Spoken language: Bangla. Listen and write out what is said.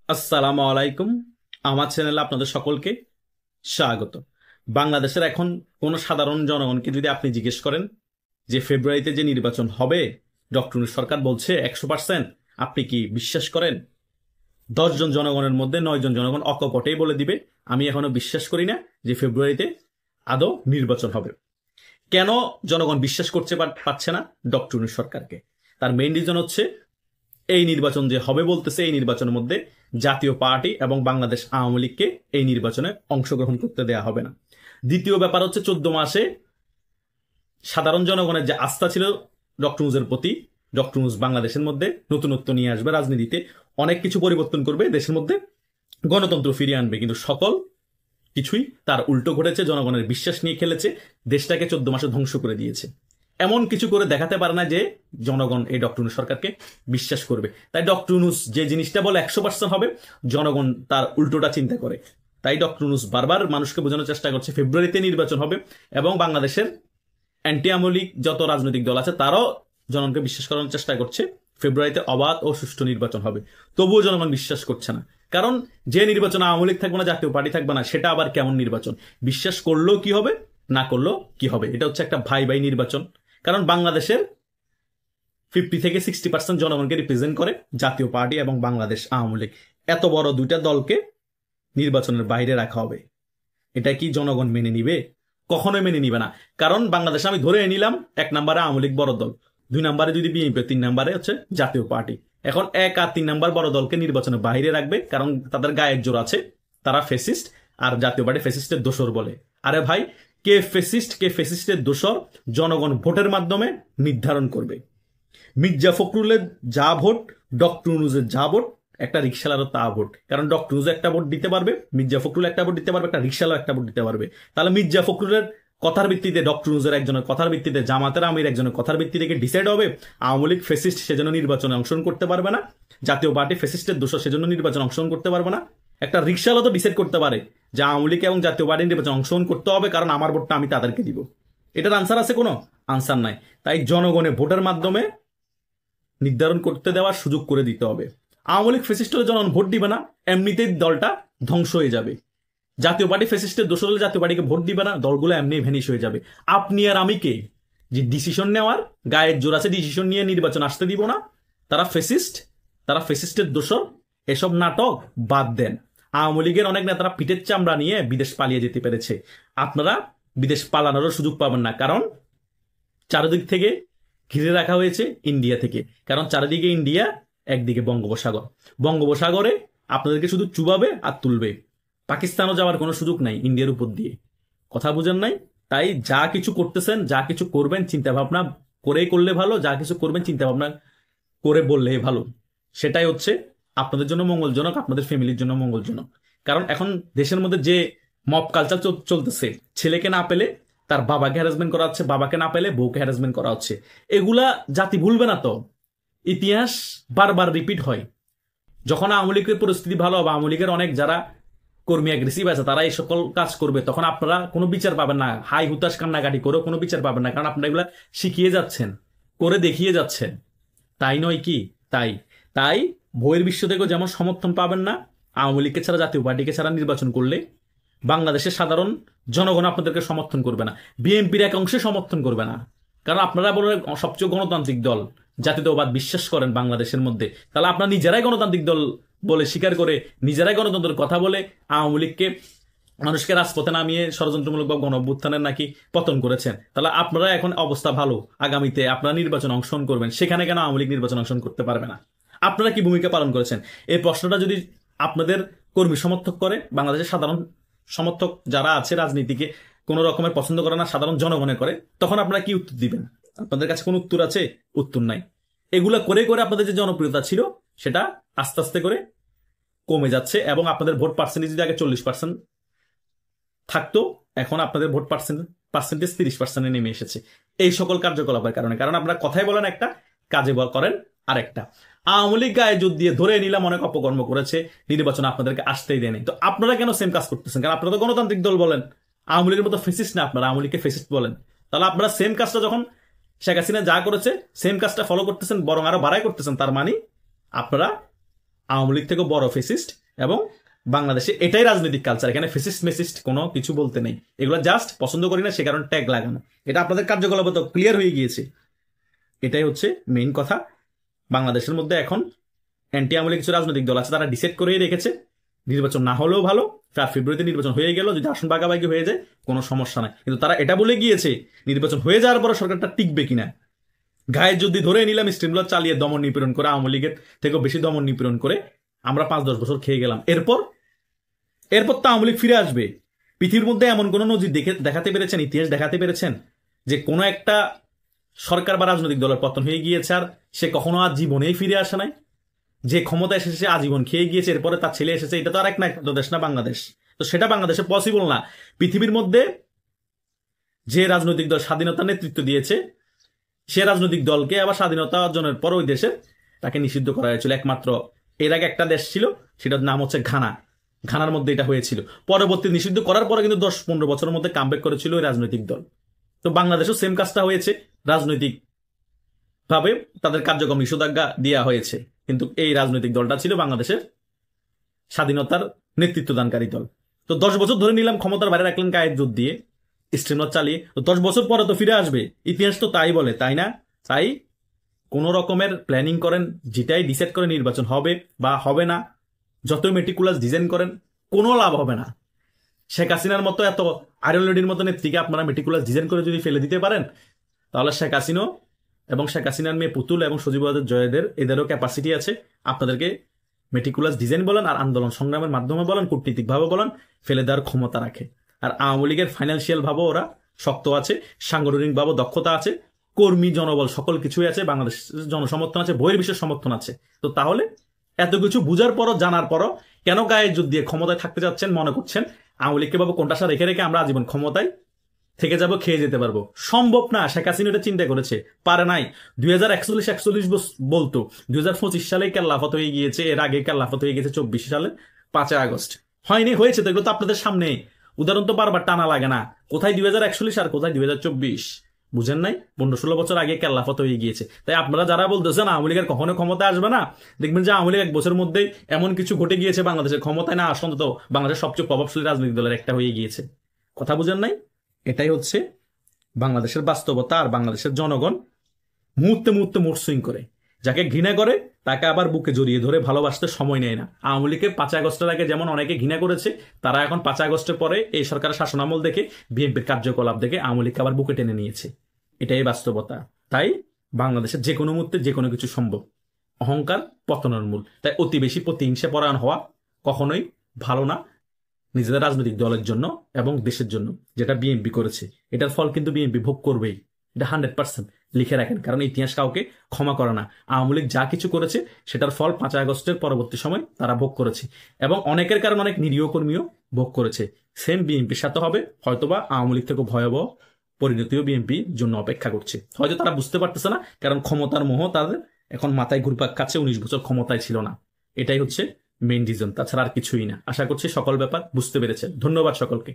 আসসালামু আলাইকুম। আমার চ্যানেলে আপনাদের সকলকে স্বাগত। বাংলাদেশের এখন কোন সাধারণ জনগণকে যদি আপনি জিজ্ঞেস করেন যে ফেব্রুয়ারিতে যে নির্বাচন হবে, ডক্টর ইউনূস সরকার বলছে 100%, আপনি কি বিশ্বাস করেন? 10 জন জনগণের মধ্যে 9 জন জনগণ অকপটেই বলে দিবে আমি এখনো বিশ্বাস করি না যে ফেব্রুয়ারিতে আদৌ নির্বাচন হবে। কেন জনগণ বিশ্বাস করতে পারছে না ডক্টর ইউনূস সরকারকে? তার মেইন রিজন হচ্ছে এই নির্বাচন যে হবে বলতেছে, এই নির্বাচনের মধ্যে জাতীয় পার্টি এবং বাংলাদেশ আওয়ামী লীগকে এই নির্বাচনে অংশগ্রহণ করতে দেয়া হবে না। দ্বিতীয় ব্যাপার হচ্ছে 14 মাসে সাধারণ জনগণের যে আস্থা ছিল ডক্টর ইউনূসের প্রতি, ডক্টর ইউনূস বাংলাদেশের মধ্যে নতুনত্ব নিয়ে আসবে, রাজনীতিতে অনেক কিছু পরিবর্তন করবে, দেশের মধ্যে গণতন্ত্র ফিরিয়ে আনবে, কিন্তু সকল কিছুই তার উল্টো ঘটেছে। জনগণের বিশ্বাস নিয়ে খেলেছে, দেশটাকে 14 মাসে ধ্বংস করে দিয়েছে। এমন কিছু করে দেখাতে পারে না যে জনগণ এই ডক্টর ইউনূস সরকারকে বিশ্বাস করবে। তাই ডক্টর ইউনূস যে জিনিসটা বলে 100% হবে, জনগণ তার উল্টোটা চিন্তা করে। তাই ডক্টর ইউনূস বারবার মানুষকে বোঝানোর চেষ্টা করছে ফেব্রুয়ারিতে নির্বাচন হবে, এবং বাংলাদেশের অ্যান্টি আওয়ামী লীগ যত রাজনৈতিক দল আছে তারাও জনগণকে বিশ্বাস করানোর চেষ্টা করছে ফেব্রুয়ারিতে অবাধ ও সুষ্ঠু নির্বাচন হবে। তবুও জনগণ বিশ্বাস করছে না, কারণ যে নির্বাচন আওয়ামী লীগ থাকবে না, জাতীয় পার্টি থাকবে না, সেটা আবার কেমন নির্বাচন? বিশ্বাস করলেও কি হবে, না করলেও কি হবে? এটা হচ্ছে একটা ভাই ভাই নির্বাচন। কারণ বাংলাদেশের 50 থেকে 60% জনগণকে রিপ্রেজেন্ট করে জাতীয় পার্টি এবং বাংলাদেশ আওয়ামী লীগ। এত বড় দুইটা দলকে নির্বাচনের বাইরে রাখা হবে, এটা কি জনগণ মেনে নিবে? কখনোই মেনে নিবে না। কারণ বাংলাদেশে আমি ধরে নিলাম 1 নম্বরে আওয়ামী লীগ বড় দল, 2 নম্বরে যদি বিএনপি, 3 নম্বরে হচ্ছে জাতীয় পার্টি। এখন 1 আর 3 নম্বর বড় দলকে নির্বাচনের বাইরে রাখবে, কারণ তাদের গায়ের জোর আছে, তারা ফেসিস্ট, আর জাতীয় পার্টি ফেসিস্টের দোসর বলে। আরে ভাই, কে ফেসিস্ট কে ফেসিস্টের দোসর জনগণ ভোটের মাধ্যমে নির্ধারণ করবে। মির্জা ফখরুলের যা ভোট, ডক্টর ইউনূসের যা ভোট, একটা রিক্সাওয়ালারও তা ভোট। কারণ ডক্টর ইউনূস একটা ভোট দিতে পারবে, মির্জা ফখরুল একটা ভোট দিতে পারবে, একটা রিক্সাওয়ালা একটা ভোট দিতে পারবে। তাহলে মির্জা ফখরুলের কথার ভিত্তিতে, ডক্টর ইউনূসের একজনের কথার ভিত্তিতে, জামাতের আমির একজনের কথার ভিত্তিতে ডিসাইড হবে আওয়ামী লীগ ফেসিস্ট, সেজন্য নির্বাচনে অংশগ্রহণ করতে পারবে না, জাতীয় পার্টি ফেসিস্টের দোষর, সেজন্য নির্বাচনে অংশগ্রহণ করতে পারবে না। একটা রিক্সাওয়ালা তো ডিসাইড করতে পারে যে আওয়ামী লীগ এবং জাতীয় পার্টি নির্বাচনে অংশগ্রহণ করতে হবে, কারণ আমার ভোটটা আমি তাদেরকে দিব। এটার আনসার আছে? কোনো আনসার নাই। তাই জনগণের ভোটের মাধ্যমে নির্ধারণ করতে দেওয়ার সুযোগ করে দিতে হবে। আওয়ামী লীগ ফেসিস্ট হলে জনগণ ভোট দিবে না, এমনিতেই দলটা ধ্বংস হয়ে যাবে। জাতীয় পার্টি ফেসিস্টের দোষ হলে জাতীয় পার্টিকে ভোট দিবে না, দলগুলো এমনি ভ্যানিশ হয়ে যাবে। আপনি আর আমি কে যে ডিসিশন নেওয়ার গায়ের জোর আছে, ডিসিশন নিয়ে নির্বাচন আসতে দিব না? তারা ফেসিস্ট, তারা ফেসিস্টের দোষর। এসব নাটক বাদ দেন। আওয়ামী লীগের অনেক নেতারা পিঠের চামড়া নিয়ে বিদেশ পালিয়ে যেতে পেরেছে, আপনারা বিদেশ পালানোরও সুযোগ পাবেন না, কারণ চারিদিক থেকে ঘিরে রাখা হয়েছে ইন্ডিয়া থেকে। কারণ চারিদিকে ইন্ডিয়া, একদিকে বঙ্গোপসাগর, বঙ্গোপসাগরে আপনাদেরকে শুধু চুবাবে আর তুলবে। পাকিস্তানও যাওয়ার কোনো সুযোগ নাই ইন্ডিয়ার উপর দিয়ে। কথা বুঝেন নাই? তাই যা কিছু করতেছেন, যা কিছু করবেন, চিন্তা ভাবনা করেই করলে ভালো। যা কিছু করবেন চিন্তা ভাবনা করে বললে ভালো। সেটাই হচ্ছে আপনাদের জন্য মঙ্গলজনক, আপনাদের ফ্যামিলির জন্য মঙ্গলজনক। কারণ এখন দেশের মধ্যে যে মব কালচার চলতেছে, ছেলেকে না পেলে তার বাবাকে হ্যারাসমেন্ট করা হচ্ছে, বাবাকে না পেলে বউকে হ্যারাসমেন্ট করা হচ্ছে, এগুলা জাতি ভুলবে না তো? ইতিহাস বারবার রিপিট হয়। যখন আওয়ামী লীগের পরিস্থিতি ভালো হবে, আওয়ামী লীগের অনেক যারা কর্মী অ্যাগ্রেসিভ আছে তারা এই সকল কাজ করবে, তখন আপনারা কোনো বিচার পাবেন না। হাই হুতাশ কান্নাকাটি করেও কোনো বিচার পাবেন না, কারণ আপনারা এগুলা শিখিয়ে যাচ্ছেন, করে দেখিয়ে যাচ্ছেন। তাই নয় কি? তাই তাই বইয়ের বিশ্ব থেকেও যেমন সমর্থন পাবেন না, আওয়ামী লীগকে ছাড়া, জাতীয় পার্টিকে ছাড়া নির্বাচন করলে বাংলাদেশের সাধারণ জনগণ আপনাদেরকে সমর্থন করবে না, বিএনপির এক অংশে সমর্থন করবে না। কারণ আপনারা বলে সবচেয়ে গণতান্ত্রিক দল, জাতীয়তাবাদ বিশ্বাস করেন বাংলাদেশের মধ্যে, তাহলে আপনারা নিজেরাই গণতান্ত্রিক দল বলে স্বীকার করে, নিজেরাই গণতন্ত্রের কথা বলে আওয়ামী লীগকে, মানুষকে রাজপথে নামিয়ে ষড়যন্ত্রমূলক বা গণ অভ্যুত্থানের নাকি পতন করেছেন। তাহলে আপনারা এখন অবস্থা ভালো, আগামীতে আপনারা নির্বাচন অংশগ্রহণ করবেন, সেখানে কেন আওয়ামী লীগ নির্বাচন অংশগ্রহণ করতে পারবে না? আপনারা কি ভূমিকা পালন করেছেন? এই প্রশ্নটা যদি আপনাদের কর্মী সমর্থক করে, বাংলাদেশের সাধারণ সমর্থক যারা আছে, রাজনীতিকে কোনো রকমের পছন্দ করে না, সাধারণ জনগণের করে, তখন আপনারা কি উত্তর দিবেন? আপনাদের কাছে কোনো উত্তর আছে? উত্তর নাই। এগুলা করে করে আপনাদের যে জনপ্রিয়তা ছিল সেটা আস্তে আস্তে করে কমে যাচ্ছে, এবং আপনাদের ভোট পার্সেন্টেজ যদি আগে 40% থাকতো, এখন আপনাদের ভোট পার্সেন্টেজ 30% নেমে এসেছে এই সকল কার্যকলাপের কারণে। কারণ আপনারা কথাই বলেন একটা, কাজে করেন আরেকটা। আওয়ামী লীগ গায়ে জোর দিয়ে ধরে নিলাম অনেক অপকর্ম করেছে, নির্বাচন আপনাদেরকে আসতেই দেয়নি, তো আপনারা কেন সেম কাজ করতেছেন? কারণ আপনারা তো গণতান্ত্রিক দল বলেন, আওয়ামী লীগের মতো ফেসিস্ট না আপনারা, আওয়ামী লীগকে ফেসিস্ট বলেন। তাহলে আপনারা সেম কাজটা যখন শেখ হাসিনা যা করেছে সেম কাজটা ফলো করতেছেন, বরং আরো বাড়াই করতেছেন, তার মানে আপনারা আওয়ামী লীগ থেকে বড় ফেসিস্ট, এবং বাংলাদেশে এটাই রাজনৈতিক কালচার, এখানে ফেসিস্ট মেসিস্ট কোনো কিছু বলতে নেই, এগুলো জাস্ট পছন্দ করি না সে কারণে ট্যাগ লাগানো। এটা আপনাদের কার্যকলাপ তো ক্লিয়ার হয়ে গিয়েছে। এটাই হচ্ছে মেইন কথা। বাংলাদেশের মধ্যে এখন অ্যান্টি আওয়ামী লীগ কিছু রাজনৈতিক দল আছে, তারা ডিসাইড করেই রেখেছে নির্বাচন না হলেও ভালো, 4 ফেব্রুয়ারিতে নির্বাচন হয়ে গেল, যদি আসন ভাগাভাগি হয়ে যায় কোনো সমস্যা নাই। কিন্তু তারা এটা বলে গিয়েছে নির্বাচন হয়ে যাওয়ার পরে সরকারটা টিকবে কিনা। গায়ে যদি ধরে নিলাম, স্ট্রিমগুলো চালিয়ে দমন নিপীড়ন করে, আওয়ামী লীগের থেকেও বেশি দমন নিপীড়ন করে আমরা 5-10 বছর খেয়ে গেলাম। এরপর তো আওয়ামী লীগ ফিরে আসবে। পৃথিবীর মধ্যে এমন কোন নজির দেখাতে পেরেছেন, ইতিহাস দেখাতে পেরেছেন যে কোনো একটা সরকার বা রাজনৈতিক দলের পতন হয়ে গিয়েছে আর সে কখনো আর জীবনেই ফিরে আসে নাই? যে ক্ষমতা এসেছে আজীবন খেয়ে গিয়েছে, এরপরে তার ছেলে এসেছে, এটা তো আর এক না দেশ না বাংলাদেশ। তো সেটা বাংলাদেশে পসিবল না। পৃথিবীর মধ্যে যে রাজনৈতিক দল স্বাধীনতার নেতৃত্ব দিয়েছে, সে রাজনৈতিক দলকে আবার স্বাধীনতা অর্জনের পর ওই দেশে তাকে নিষিদ্ধ করা হয়েছিল। একমাত্র এর আগে একটা দেশ ছিল, সেটার নাম হচ্ছে ঘানা। ঘানার মধ্যে এটা হয়েছিল। পরবর্তী নিষিদ্ধ করার পরে কিন্তু 10-15 বছরের মধ্যে কামব্যাক করেছিল ওই রাজনৈতিক দল। তো বাংলাদেশও সেম কাজটা হয়েছে, রাজনৈতিক ভাবে তাদের কার্যক্রম নিষেধাজ্ঞা দেওয়া হয়েছে, কিন্তু এই রাজনৈতিক দলটা ছিল বাংলাদেশের স্বাধীনতার নেতৃত্বদানকারী দল। তো 10 বছর ধরে নিলাম ক্ষমতার বাইরে রাখলেন গায়ের জোর দিয়ে, স্ট্রিমলার চালিয়ে। তো 10 বছর পরে তো ফিরে আসবে, ইতিহাস তো তাই বলে, তাই না? তাই কোন রকমের প্ল্যানিং করেন, যেটাই ডিসাইড করে নির্বাচন হবে বা হবে না, যতই মেটিকুলাস ডিজাইন করেন, কোনো লাভ হবে না। শেখ হাসিনার মতো এত আয়রন লেডির মতো নেত্রীকে আপনারা মেটিকুলাস ডিজাইন করে যদি ফেলে দিতে পারেন, তাহলে শেখ হাসিনা এবং শেখ হাসিনার মেয়ে পুতুল এবং সজীব জয়েদের এদেরও ক্যাপাসিটি আছে আপনাদেরকে মেটিকুলাস ডিজাইন বলেন আর আন্দোলন সংগ্রামের মাধ্যমে বলেন, কূটনীতিকভাবে বলেন, ফেলে দেওয়ার ক্ষমতা রাখে। আর আওয়ামী লীগের ফাইন্যান্সিয়াল ভাবে ওরা শক্ত আছে, সাংগঠনিক ভাবে দক্ষতা আছে, কর্মী জনবল সকল কিছুই আছে, বাংলাদেশ জনসমর্থন আছে, বহির্বিশ্বের সমর্থন আছে। তো তাহলে এত কিছু বুঝার পরও জানার পরও কেন গায়ে জোর দিয়ে ক্ষমতায় থাকতে যাচ্ছেন? মনে করছেন আওয়ামী লীগকে ভাবে কোনটা রেখে রেখে আমরা আজীবন ক্ষমতায় থেকে যাব, খেয়ে যেতে পারবো? সম্ভব না। শেখ হাসিনা এটা চিন্তা করেছে, পারে নাই। 2041 বলতো, 2025 সালে কেল্লাফত হয়ে গিয়েছে, এর আগে কেল্লাফত হয়ে গেছে 24 সালে 5 আগস্ট। হয়নি, হয়েছে তো, এগুলো তো আপনাদের সামনে। উদাহরণ তো বারবার টানা লাগে না, কোথায় 2041 আর কোথায় 2024, বুঝেন নাই? 15-16 বছর আগে কেল্লাফত হয়ে গিয়েছে। তাই আপনারা যারা বলতেছেন আওয়ামী লীগের কখনো ক্ষমতা আসবে না, দেখবেন যে আওয়ামী লীগ 1 বছরের মধ্যেই এমন কিছু ঘটে গিয়েছে, বাংলাদেশের ক্ষমতায় না আসলে অন্তত বাংলাদেশের সবচেয়ে প্রভাবশালী রাজনৈতিক দলের একটা হয়ে গিয়েছে। কথা বুঝেন নাই? এটাই হচ্ছে বাংলাদেশের বাস্তবতা। আর বাংলাদেশের জনগণ মুহূর্তে মুহূর্তে মুড সুইং করে, যাকে ঘৃণা করে তাকে আবার বুকে জড়িয়ে ধরে ভালোবাসতে সময় নেয় না। আওয়ামী লীগকে 5 আগস্টের আগে যেমন অনেকে ঘৃণা করেছে, তারা এখন 5 আগস্টের পরে এই সরকারের শাসনামল দেখে, বিএনপির কার্যকলাপ দেখে আওয়ামী লীগকে আবার বুকে টেনে নিয়েছে। এটাই বাস্তবতা। তাই বাংলাদেশের যে কোনো মুহূর্তে যে কোনো কিছু সম্ভব। অহংকার পতনের মূল। তাই অতি বেশি প্রতিহিংসা পরায়ণ হওয়া কখনোই ভালো না নিজেদের রাজনৈতিক দলের জন্য এবং দেশের জন্য। যেটা বিএনপি করেছে, এটার ফল কিন্তু বিএনপি ভোগ করবেই, এটা 100% লিখে রাখেন। কারণ ইতিহাস কাউকে ক্ষমা করে না। আওয়ামী লীগ যা কিছু করেছে সেটার ফল 5 আগস্টের পরবর্তী সময় তারা ভোগ করেছে, এবং অনেকের কারণে অনেক নিরীহ কর্মীও ভোগ করেছে। সেম বিএনপির সাথে হবে, হয়তোবা আওয়ামী লীগ থেকে ভয়াবহ পরিণতিও বিএনপির জন্য অপেক্ষা করছে। হয়তো তারা বুঝতে পারতেছে না, কারণ ক্ষমতার মোহ তাদের এখন মাথায় ঘুরপাক খাচ্ছে। 19 বছর ক্ষমতায় ছিল না, এটাই হচ্ছে মেইন রিজন, তাছাড়া আর কিছুই না। আশা করছি সকল ব্যাপার বুঝতে পেরেছেন। ধন্যবাদ সকলকে।